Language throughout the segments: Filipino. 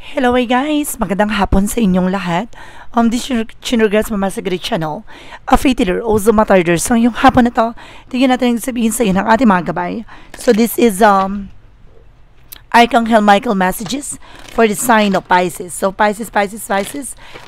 Hello guys! Magandang hapon sa inyong lahat. This is Chinugas Mama sa Great Channel. A faith healer, also matarders. So yung hapon na to, tignan natin ang sabihin sa iyo ng ating mga gabay. So this is Archangel Michael messages for the sign of Pisces. So Pisces,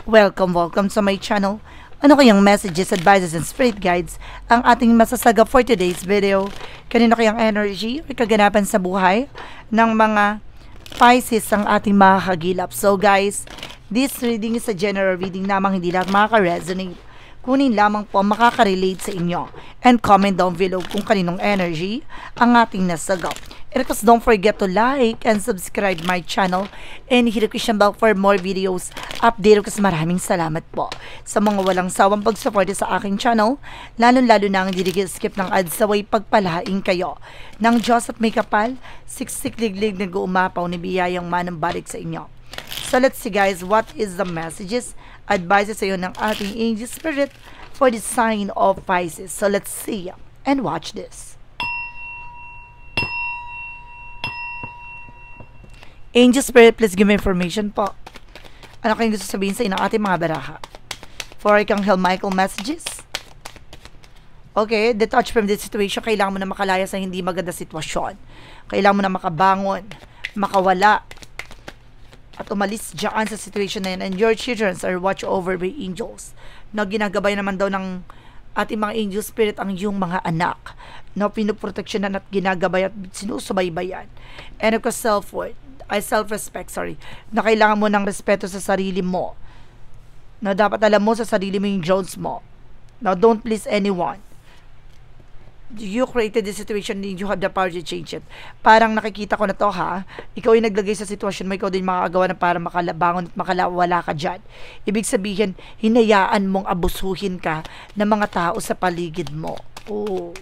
welcome sa my channel. Ano kayang messages, advices, and spirit guides ang ating masasaga for today's video? Kanino kayang energy o kaganapan sa buhay ng mga Pisces ang ating makakagilap. So guys, this reading is a general reading lamang, hindi lahat makaka-resonate. Kunin lamang po makaka-relate sa inyo. And comment down below kung kaninong energy ang ating nasagap. And of course, don't forget to like and subscribe my channel and hit the notification bell for more videos update. Kasi maraming salamat po sa mga walang sawang pagsuporta sa aking channel, lalo-lalo na ang hindi skip ng ads sa way pagpalaing kayo ng Diyos at may kapal, siksik-liglig nag-uumapaw ni biyayang manang balik sa inyo. So let's see guys, what is the messages, advices sa iyo ng ating angel spirit for the sign of Pisces. So let's see and watch this. Angel Spirit, please give me information po. Ano kayong gusto sabihin sa inang ating mga baraha? For Archangel Michael messages. Okay, detach from this situation. Kailangan mo na makalaya sa hindi maganda sitwasyon. Kailangan mo na makabangon, makawala, at umalis dyan sa situation na yan. And your children are watched over by angels. No, ginagabay naman daw ng ating mga angel spirit ang iyong mga anak. No, pinuproteksyonan at ginagabay at sinusubaybayan. And of course, self-respect, na kailangan mo ng respeto sa sarili mo. Na dapat alam mo sa sarili mo yung Jones mo. Now, don't please anyone. You created the situation and you have the power to change it. Parang nakikita ko na to ha. Ikaw yung naglagay sa sitwasyon mo, ikaw din makakagawa na para makalabangon at makalawala ka dyan. Ibig sabihin, hinayaan mong abusuhin ka ng mga tao sa paligid mo. Oh.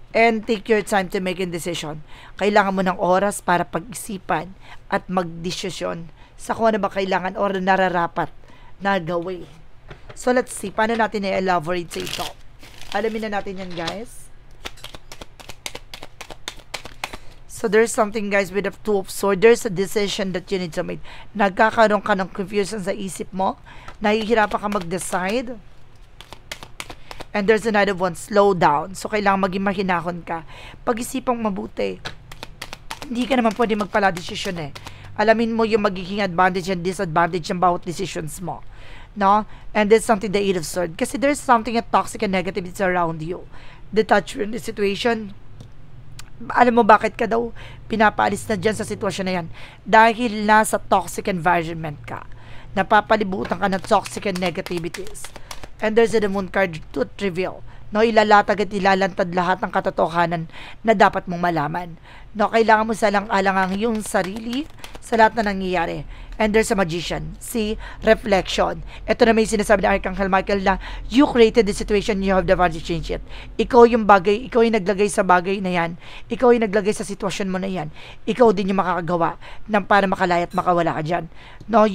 And take your time to make a decision. Kailangan mo ng oras para pag-isipan at mag-desisyon sa kung ano ba kailangan or nararapat na gawin. So let's see, paano natin i-elaborate sa ito? Alamin na natin yan guys. So there's something guys with the Two of Swords. There's a decision that you need to make. Nagkakaroon ka ng confusion sa isip mo. Nahihirapan ka mag-decide. And there's another one, slow down. So, kailangan maging mahinahon ka. Pag-isipang mabuti. Hindi ka naman pwede magpala-desisyon eh. Alamin mo yung magiging advantage and disadvantage ng bawat decisions mo. No? And there's something, the Eight of Swords. Kasi there's something at toxic and negativity around you. Detach from the situation. Alam mo bakit ka daw pinapaalis na dyan sa sitwasyon na yan? Dahil nasa toxic environment ka. Napapalibutan ka ng toxic and negativities. And there's the Moon card to reveal. No, ilalatag at ilalantad lahat ng katotohanan na dapat mong malaman. No, kailangan mo salang-alang yung sarili sa lahat na nangyayari. And there's a Magician. See, reflection. Ito na may sinasabi ni Archangel Michael na you created the situation, you have the power to change it. Ikaw yung bagay, ikaw yung naglagay sa bagay na yan. Ikaw yung naglagay sa sitwasyon mo na yan. Ikaw din yung makakagawa ng para makalaya at makawala ka dyan. No,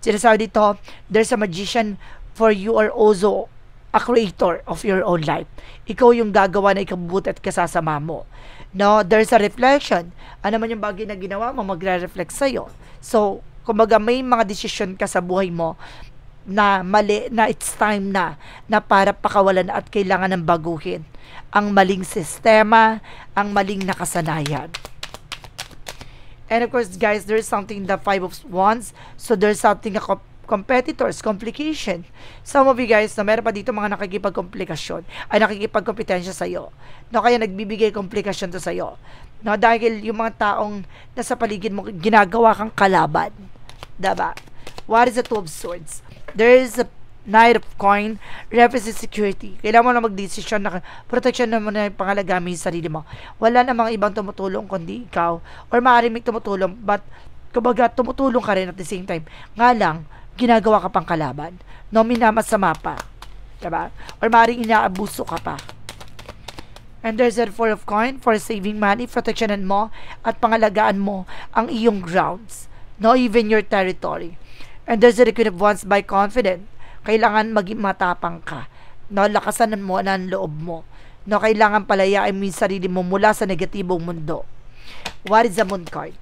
sinasabi dito, there's a Magician, for you are also a creator of your own life. Ikaw yung gagawa na ikabubuti at kasasama mo. No, there's a reflection. Ano man yung bagay na ginawa mo, magre-reflect sa'yo. So, kumbaga may mga desisyon ka sa buhay mo na mali, na it's time na para pakawalan at kailangan ng baguhin ang maling sistema, ang maling nakasanayan. And of course, guys, there's something, the Five of Wands. So, there's something competitors, complication. Some of you guys na meron pa dito mga nakikipagkomplikasyon ay nakikipagkompetensya sa'yo. No, kaya nagbibigay komplikasyon to sa'yo. No, dahil yung mga taong nasa paligid mo ginagawa kang kalaban. Diba? What is the Two of Swords? There is a Knight of Coin, represents security. Kailangan mo na mag-decision na protection na mo na yung pangalagamit sa sarili mo. Wala namang ibang tumutulong kundi ikaw. Or maaaring may tumutulong, but kumbaga tumutulong ka rin at the same time. Nga lang, ginagawa ka pang kalaban. No, minamasama pa. Diba? Or maaaring inaabuso ka pa. And there's a Four of Coin for saving money, protectionan mo at pangalagaan mo ang iyong grounds. No, even your territory. And there's a Queen of Wands by confident. Kailangan maging matapang ka. No, lakasanan mo ang loob mo. No, kailangan palayain mo yung sarili mo mula sa negatibong mundo. What is the Moon card?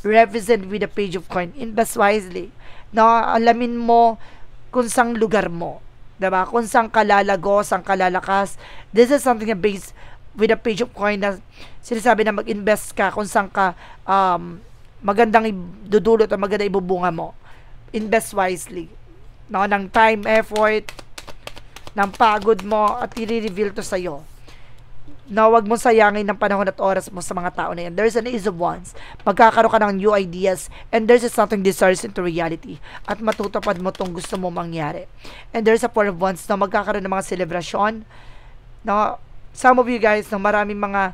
represent with the page of coin. Invest wisely. No, alamin mo kung sang lugar mo. Diba? Kung saan kalalago, saan kalalakas. This is something na based with a page of coin na sinasabi na mag-invest ka kung saan ka magandang idudulot o magandang ibubunga mo. Invest wisely. No, ng time, effort, ng pagod mo, at i-reveal to sa'yo. Na wag mo sayangin ng panahon at oras mo sa mga tao na yan. There's an Ace of Wands. Magkakaroon ka ng new ideas and there's something desires into reality. At matutupad mo tong gusto mo mangyari. And there's a Four of Wands na magkakaroon ng mga celebration. No, some of you guys, no, maraming mga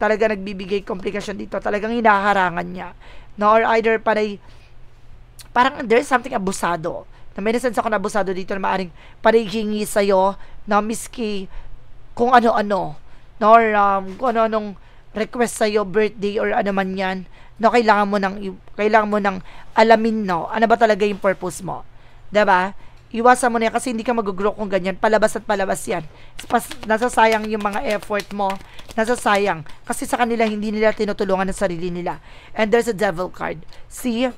talaga nagbibigay komplikasyon dito. Talagang hinaharangan niya. No, or either parang there's something abusado. Na may nasense ako na abusado dito na maaring panihingi sa'yo na miski kung ano-ano, no, or kung ano-anong request sa'yo, birthday, or ano man yan, no, kailangan mo nang alamin, no, ano ba talaga yung purpose mo. Diba? Iwasan mo na yan kasi hindi ka mag-grow kung ganyan. Palabas at palabas yan. Nasasayang yung mga effort mo. Nasasayang. Kasi sa kanila, hindi nila tinutulungan ang sarili nila. And there's a devil card. See?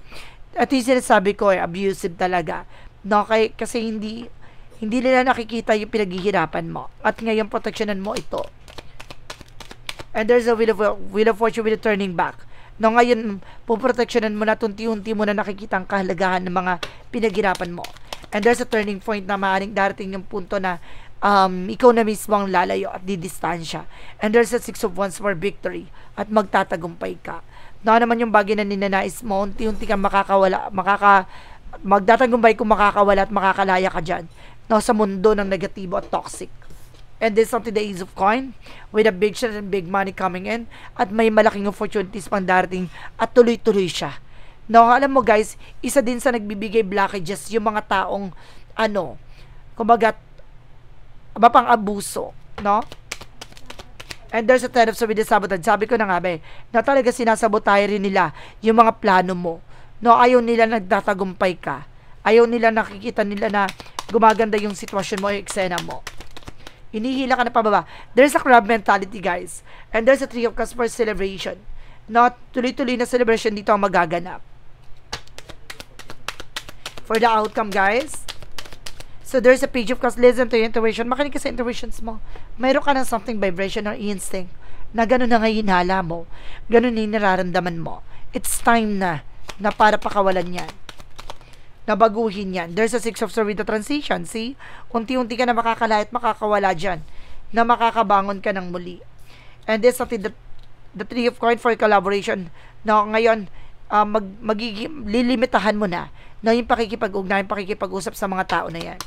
At yung sinasabi ko, abusive talaga. No, kasi hindi nila nakikita yung pinaghihirapan mo. At ngayon, proteksyonan mo ito. And there's a wheel of fortune with a turning back. No, ngayon, puproteksyonan mo na, tunti-unti mo na nakikita ang kahalagahan ng mga pinaghirapan mo. And there's a turning point na maaaring darating yung punto na ikaw na mismo ang lalayo at didistansya. And there's a Six of Wands for victory. At magtatagumpay ka. No, naman yung bagay na ninanais mo, unti-unti kang magtatagumpay kung makakawala at makakalaya ka dyan. No, sa mundo ng negatibo at toxic. And there's something the Ace of Coin with a big shot and big money coming in at may malaking opportunities pang darating at tuloy-tuloy siya. No, alam mo guys, isa din sa nagbibigay blockages yung mga taong kumbaga mapang abuso, no? And there's a Ten of Swords with the sabotage. Sabi ko na nga na talaga sinasabotahe rin nila yung mga plano mo. No, ayaw nila nagtatagumpay ka. Ayaw nila nakikita nila na gumaganda yung sitwasyon mo, yung eksena mo. Hinihila ka na pababa. There's a crab mentality, guys. And there's a Three of Cups for celebration. Not tuloy-tuloy na celebration dito ang magaganap. For the outcome, guys. So, there's a Page of Cups. Listen to your intuition. Makinig ka sa intuitions mo. Mayroon ka ng something vibration or instinct na gano'n na nga hinala mo. Gano'n na nararamdaman mo. It's time na para pakawalan yan. Nabaguhin yan. There's a Six of Swords with the transition. See? Unti-unti ka na makakalaya at makakawala dyan. Na makakabangon ka ng muli. And there's something the Three of Coins for collaboration. Na ngayon, lilimitahan mo na yung pakikipag-ugnayan, pakikipag-usap sa mga tao na yan.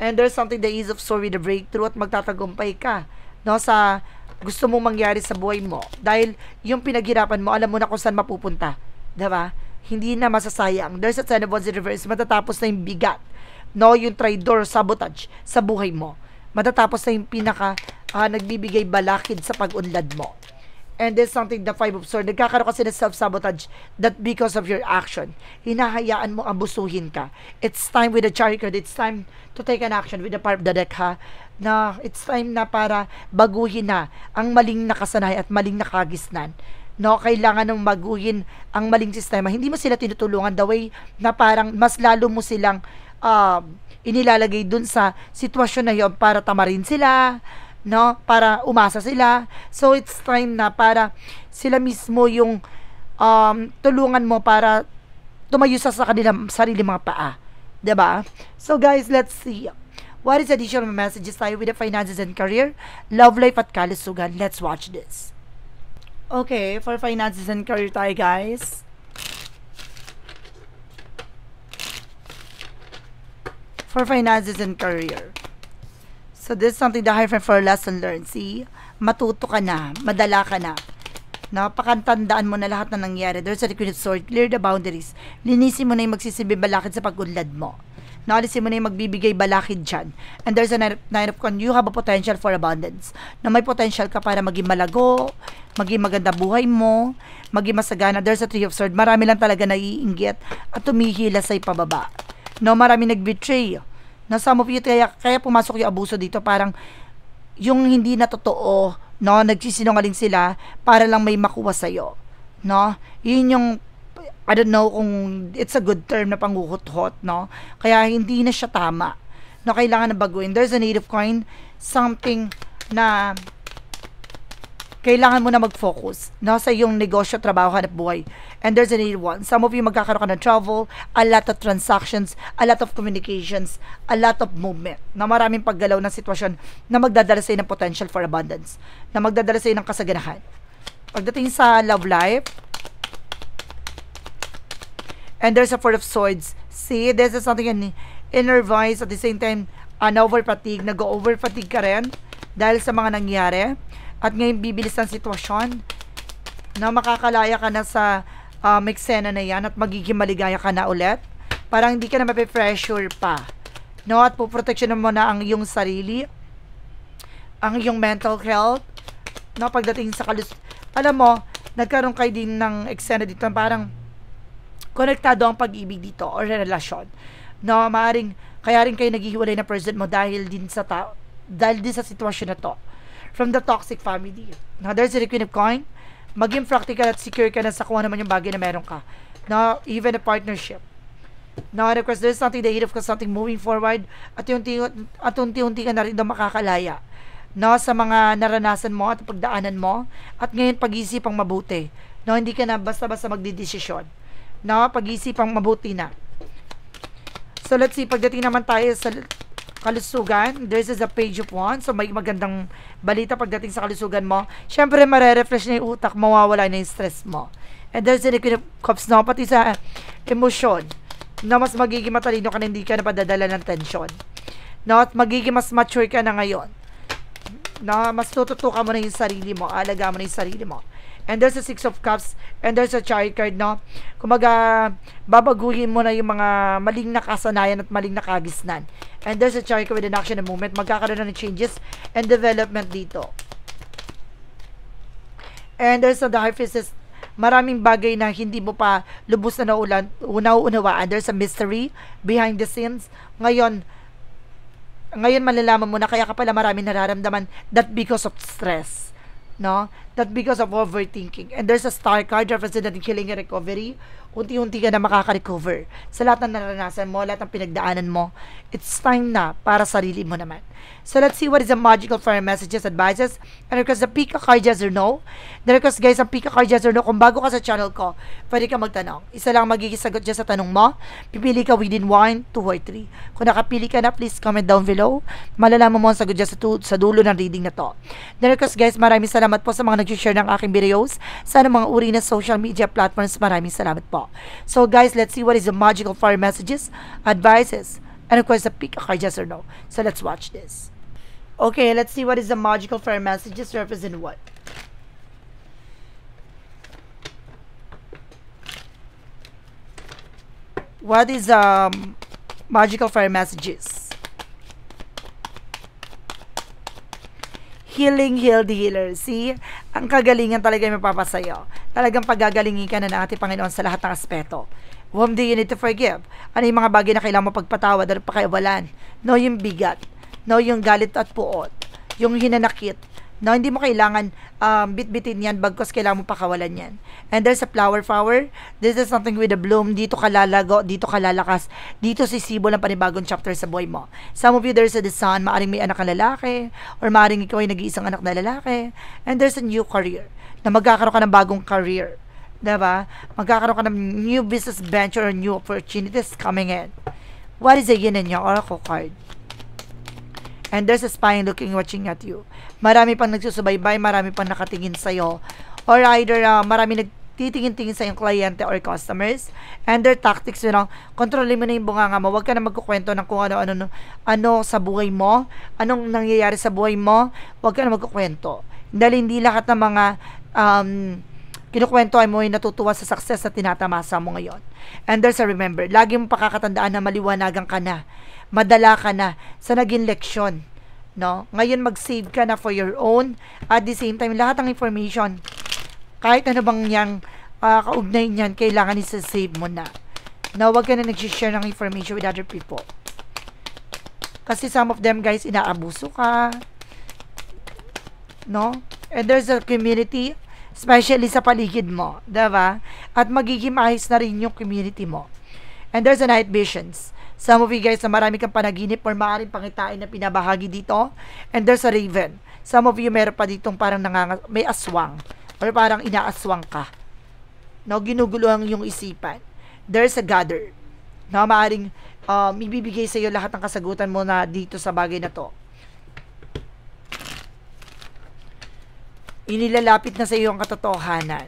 And there's something the Ace of Swords with the breakthrough at magtatagumpay ka. No, sa gusto mong mangyari sa buhay mo. Dahil yung pinaghirapan mo, alam mo na kung saan mapupunta. Diba? Hindi na masasayang. There's a Ten of Wands in reverse. Matatapos na yung bigat. No, yung traitor, sabotage sa buhay mo. Matatapos na yung nagbibigay balakid sa pag-unlad mo. And there's something, the Five of Swords. Nagkakaroon kasi ng self-sabotage that because of your action. Hinahayaan mo abusuhin ka. It's time with the Chariot card. It's time to take an action with the part of the deck, ha? Na it's time na para baguhin na ang maling nakasanay at maling nakagisnan. No, kailangan ng baguhin ang maling sistema. Hindi mo sila tinutulungan the way na parang mas lalo mo silang inilalagay dun sa sitwasyon na yon para tamarin sila, no? Para umasa sila. So, it's time na para sila mismo yung tulungan mo para tumayo sa kanilang sarili mga paa. Diba? So, guys, let's see. What is additional messages tayo with the finances and career, love life at kalusugan? Let's watch this. Okay, for finances and career tayo, guys. For finances and career. So, this is something the Hierophant for lesson learned. See? Matuto ka na. Madala ka na. Napakantandaan mo na lahat na nangyari. There's a Queen of Swords. Clear the boundaries. Linisin mo na yung magsisibi balakid sa pag-unlad mo. Naalisin mo na yung magbibigay balakid dyan. And there's a Nine of Wands. You have a potential for abundance. Na may potential ka para maging malago, maging maganda buhay mo, maging masagana. There's a Three of Swords. Marami lang talaga naiinggit at tumihila sa ipababa. No, marami nag-betray. Na some of you, kaya pumasok yung abuso dito. Parang yung hindi na totoo no? Nagsisinungaling sila para lang may makuha sa'yo, no? Yun yung, I don't know kung it's a good term na panghuhot-hot, no? Kaya hindi na siya tama, no? Kailangan na baguhin. There's a native coin, something na kailangan mo na mag-focus, no, sa iyong negosyo, trabaho, hanap buhay. And there's a need one. Some of you magkakaroon ka ng travel, a lot of transactions, a lot of communications, a lot of movement, na maraming paggalaw ng sitwasyon na magdadala sa ng potential for abundance, na magdadala sa ng kasaganahan. Pagdating sa love life, and there's a Four of Swords. See, this is something in inner voice, at the same time, over-fatigue, nag-over-fatigue ka rin dahil sa mga nangyari. At ngayon, bibilis ang sitwasyon na makakalaya ka na sa eksena na yan at magiging maligaya ka na ulit. Parang hindi ka na mape-pressure pa. No? At puproteksyonan mo na ang iyong sarili, ang iyong mental health. No? Pagdating sa alam mo, nagkaroon kayo din ng eksena dito, parang konektado ang pag-ibig dito or relasyon. No? Maaring, kaya rin kayo naghihiwalay na person mo dahil din sa sitwasyon na to. From the toxic family. Now, there's the Queen of Coin. Maging practical at secure ka na sa kung ano naman yung bagay na meron ka. Now, even a partnership. Now, of course, there's something, the hit of something moving forward at unti-unti ka na rin daw makakalaya. No, sa mga naranasan mo at pagdaanan mo. At ngayon, pag-iisipang mabuti. No, hindi ka na basta-basta magdidesisyon. No, pag-iisipang mabuti na. So, let's see, pagdating naman tayo sa kalusugan, this is a Page of Wands. So, may magandang balita pagdating sa kalusugan mo. Siyempre, marerefresh na yung utak, mawawala na yung stress mo. And there's the Queen of Cups, no? Pati sa emosyon, na mas magiging matalino ka na hindi ka na padadala ng tension. No? At magiging mas mature ka na ngayon. No? Mas tututukan mo na yung sarili mo, alaga mo na yung sarili mo. And there's a Six of Cups, and there's a Chariot card, no? Kumaga, babaguhin mo na yung mga maling nakasanayan at maling nakagisnan. And there's a Chariot card with an action and movement. Magkakaroon na ng changes and development dito. And there's a the High Priestess. Maraming bagay na hindi mo pa lubos na nauunawaan. There's a mystery behind the scenes. Ngayon malalaman mo na kaya ka pala maraming nararamdaman that because of stress. No? That because of overthinking. And there's a Star card representing healing and recovery. Unti-unti ka na makaka-recover sa lahat ng naranasan mo, lahat ng pinagdaanan mo. It's time na para sarili mo naman. So let's see what is the magical fire messages, advices, and request the Pika card, yes or no. Then request guys, ang Pika card, yes or no. Kung bago ka sa channel ko, pwede ka magtanong. Isa lang magiging sagot dyan sa tanong mo. Pipili ka within 1, 2, or 3. Kung nakapili ka na, please comment down below. Malalaman mo ang sagot dyan sa dulo ng reading na to. Then request guys, maraming salamat po sa mga nag-share ng aking videos sa mga uri na social media platforms. Maraming salamat po. So guys, let's see what is the magical fire messages, advices, and of course the Pika card, yes or no. So let's watch this. Okay, let's see what is the magical fire messages represent what. What is magical fire messages? Healing, heal the healer. See? Ang kagalingan talaga yung mapapasayo. Talagang pagagalingin ka na ng ating Panginoon sa lahat ng aspeto. Whom do you need to forgive? Ano yung mga bagay na kailangan mo pagpatawad o pakiwalan? No, yung bigat. No, yung galit at puot. Yung hinanakit. No, hindi mo kailangan bit-bitin yan bagkos kailangan mo pakawalan yan. And there's a flower. This is something with a bloom. Dito ka lalago, dito ka lalakas. Dito sisibol ang panibagong chapter sa buhay mo. Some of you, there's a the sun. Maaring may anak na lalaki or maaring ikaw ay nag-iisang anak na lalaki. And there's a new career. Na magkakaroon ka ng bagong career. Diba? Magkakaroon ka ng new business venture or new opportunities coming in. What is the yin and yang oracle card? And there's a spy looking, watching at you. Marami pang nagsusubaybay, marami pang nakatingin sa'yo. Or either marami nagtitingin-tingin sa iyong kliyente or customers. And their tactics, kontrolin mo na yung bunganga mo. Huwag ka na magkukwento ng kung ano sa buhay mo. Anong nangyayari sa buhay mo. Huwag ka na magkukwento. Dahil hindi lahat ng mga kinukwento ay mo ay natutuwa sa success na tinatamasa mo ngayon. And there's a remember, lagi mo pakakatandaan na maliwanagan ka na. Madala ka na sa naging leksyon, no? Ngayon mag-save ka na for your own. At the same time, lahat ng information, kahit ano bang yang kaugnay niyan, kailangan isa-save mo na. Na huwag ka na nag-share ng information with other people. Kasi some of them guys, inaabuso ka, no? And there's a community, especially sa paligid mo, diba? At magiging maayos na rin yung community mo. And there's a night visions. Some of you guys na marami kang panaginip or maaaring pangitain na pinabahagi dito. And there's a raven. Some of you meron pa ditong parang may aswang or parang inaaswang ka. No, ginugulo ang yung isipan. There's a gather. No, maaaring ibibigay sa iyo lahat ng kasagutan mo na dito sa bagay na to. Inilalapit na sa iyo ang katotohanan.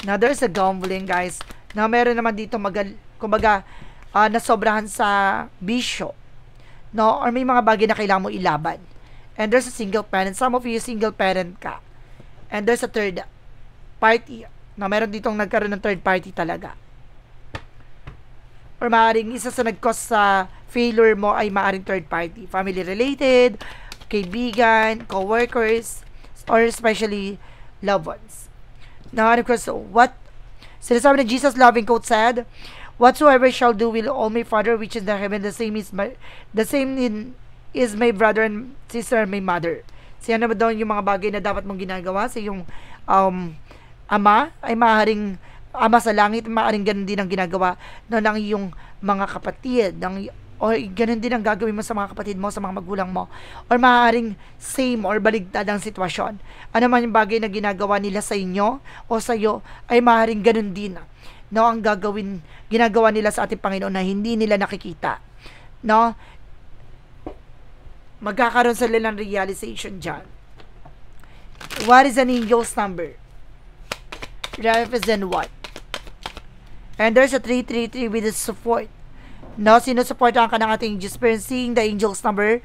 Now, there's a gambling, guys. Now, meron naman dito kumbaga, nasobrahan sa bisyo. No? Or may mga bagay na kailangan mo ilaban. And there's a single parent. Some of you, single parent ka. And there's a third party. Now, meron ditong nagkaroon ng third party talaga. Or maaaring isa sa nag-cause sa failure mo ay maaaring third party. Family related, kaibigan, co-workers, or especially loved ones. Now, of course, sinasabi na Jesus loving quote said, "Whatsoever shall do will all my Father which is in heaven, the same is my brother and sister and my mother." Siya na ba daw yung mga bagay na dapat mong ginagawa sa yung ama ay maaaring ama sa langit, maaaring ganun din ang ginagawa ng iyong mga kapatid, o ganun din ang gagawin mo sa mga kapatid mo, sa mga magulang mo, or maaaring same or baligtad ang sitwasyon. Ano man yung bagay na ginagawa nila sa inyo o sa iyo ay maaaring ganun din, no, ang ginagawa nila sa ating Panginoon na hindi nila nakikita, no. Magkakaroon sila ng realization dyan. What is an angel's number? Represent what? And there's a 333 with the support. No, sinusuportahan ka ng ating experiencing the angel's number.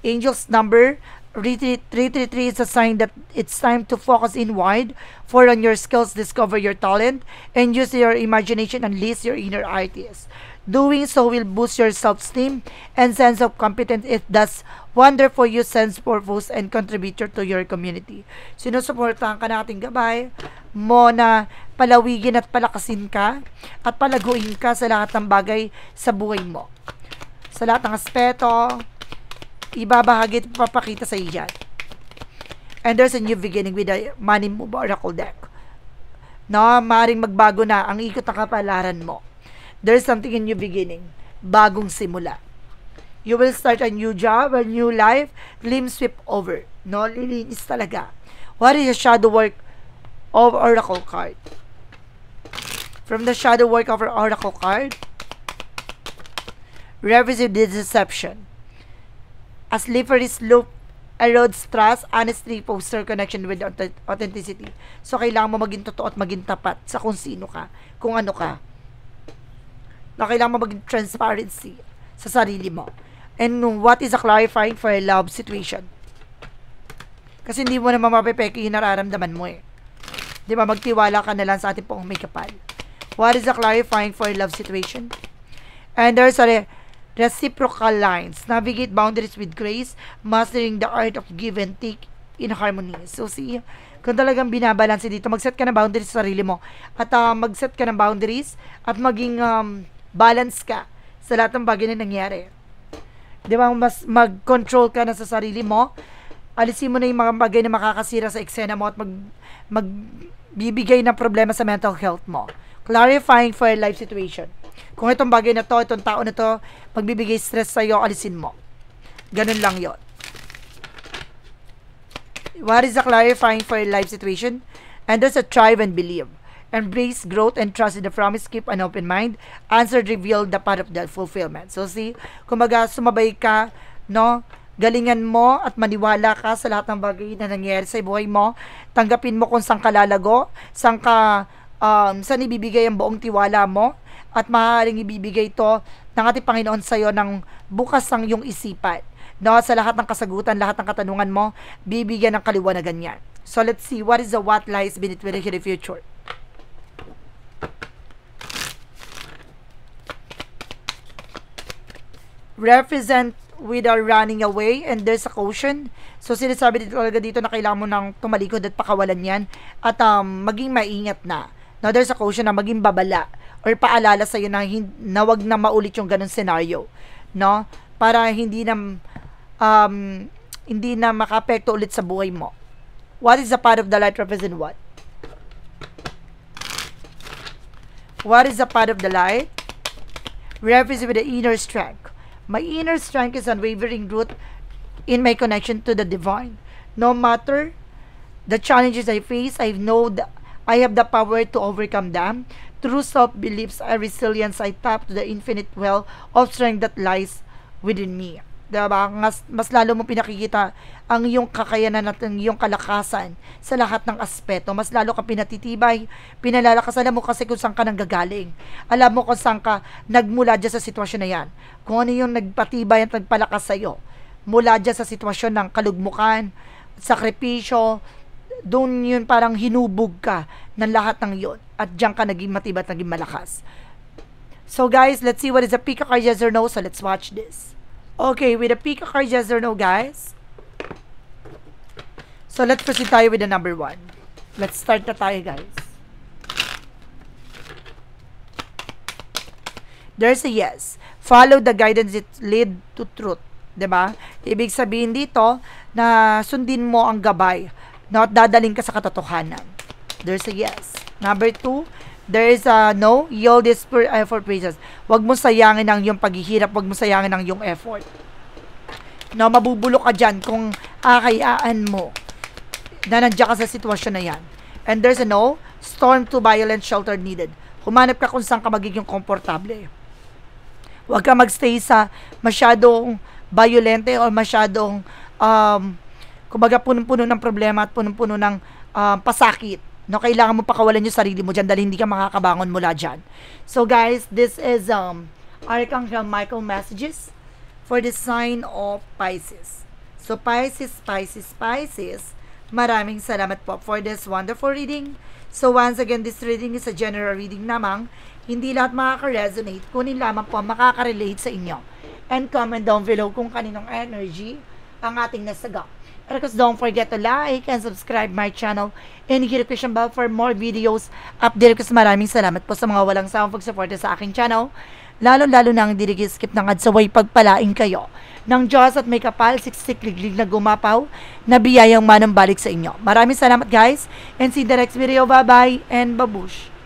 Angel's number 333 is a sign that it's time to focus inward, for on your skills, discover your talent, and use your imagination and unleash your inner artist. Doing so will boost your self-esteem and sense of competence. It does wonder for you, sense purpose, and contributor to your community. Sinusuportahan ka nating gabay mo na palawigin at palakasin ka at palaguin ka sa lahat ng bagay sa buhay mo. Sa lahat ng aspeto, ibabahagi at papakita sa iyo yan. And there's a new beginning with the Money Move Oracle deck. No, maaaring magbago na ang ikot ng kapalaran mo. There's something in new beginning. Bagong simula. You will start a new job, a new life, dreams sweep over. No, lilinis talaga. What is the shadow work of Oracle card? From the shadow work of our Oracle card, revisit the deception. A slippery slope erodes trust, honesty, poster connection with authenticity. So, kailangan mo maging totoo at maging tapat sa kung sino ka, kung ano ka. Na kailangan mo maging transparency sa sarili mo. And what is a clarifying for a love situation? Kasi hindi mo naman mapepeke yung nararamdaman mo eh. Di ba? Magtiwala ka na lang sa ating pong may kapal. What is a clarifying for a love situation? And there's a reciprocal lines. Navigate boundaries with grace, mastering the art of give and take in harmony. So, see, kung talagang binabalanse dito, mag-set ka ng boundaries sa sarili mo. At mag-set ka ng boundaries at maging balance ka sa lahat ng bagay na nangyari. Di ba? Mas mag-control ka na sa sarili mo. Alisin mo na yung mga bagay na makakasira sa eksena mo at magbibigay ng problema sa mental health mo. Clarifying for a life situation. Kung itong bagay na to, itong tao na to, magbibigay stress sa'yo, alisin mo. Ganun lang yon. What is a clarifying for a life situation? And there's a thrive and believe. Embrace growth and trust in the promise. Keep an open mind. Answer reveal the path of the fulfillment. So see, kumbaga sumabay ka, no? Galingan mo at maniwala ka sa lahat ng bagay na nangyayari sa buhay mo. Tanggapin mo kung saan ka lalago, saan ibibigay ang buong tiwala mo, at maaaring ibibigay to ng ating Panginoon sa iyo ng bukas ng iyong isipan. No, sa lahat ng kasagutan, lahat ng katanungan mo, bibigyan ng kaliwanagan yan. So let's see, what is the what lies beneath in the future? Represent with a running away, and there's a caution. So, sinasabi dito talaga dito na kailangan mo nang tumalikod at pakawalan yan at maging maingat na. Now, there's a caution na maging babala or paalala sa'yo na wag na maulit yung ganun scenario. No? Para hindi na makapekto ulit sa buhay mo. What is the path of the light represent what? What is the path of the light? Represent with the inner strength. My inner strength is unwavering root in my connection to the divine. No matter the challenges I face, I know that I have the power to overcome them. Through self-beliefs and resilience, I tap to the infinite well of strength that lies within me. Diba? Mas lalo mo pinakikita ang iyong kakayanan at ang iyong kalakasan sa lahat ng aspeto. Mas lalo ka pinatitibay, pinalalakas. Alam mo kasi kung saan ka nanggagaling. Alam mo kung saan ka nagmula dyan sa sitwasyon na yan. Kung ano yung nagpatibay at nagpalakas sa'yo. Mula dyan sa sitwasyon ng kalugmukan, sakripisyo, doon yun parang hinubog ka ng lahat ng yun. At dyan ka naging matibay at naging malakas. So guys, let's see what is the pick a card, yes or no. So let's watch this. Okay, with the pick a card, yes or no, guys. So let's proceed tayo with the number 1. Let's start na tayo, guys. There's a yes. Follow the guidance, it lead to truth. Diba? Ibig sabihin dito na sundin mo ang gabay na dadaling ka sa katotohanan. There's a yes. Number 2, there is a no. Yield this effort praises. Huwag mo sayangin ang iyong paghihirap. Huwag mo sayangin ang iyong effort. No, mabubulok ka dyan kung akayaan mo na nandiyan ka sa sitwasyon na yan. And there's a no. Storm to violent shelter needed. Humanap ka kung saan ka magiging komportable. Huwag ka magstay sa masyadong violente o masyadong kumbaga punong-puno ng problema at punong-puno ng pasakit. No, kailangan mo pakawalan yung sarili mo dyan dahil hindi ka makakabangon mula dyan. So guys, this is Archangel Michael messages for the sign of Pisces. So Pisces, maraming salamat po for this wonderful reading. So once again, this reading is a general reading namang. Hindi lahat makaka-resonate, kunin lamang po makaka-relate sa inyo. And comment down below kung kaninong energy ang ating nasagot. And of course, don't forget to like and subscribe my channel and hit the notification bell for more videos. Update ko. Maraming salamat po sa mga walang sawang pag-suporta sa aking channel. Lalo-lalo na ang skip ng ads, saway pagpalain kayo ng Diyos at may kapal, siksik-liglig na gumapaw na biyayang manang balik sa inyo. Maraming salamat guys and see you in the next video. Bye-bye and babush!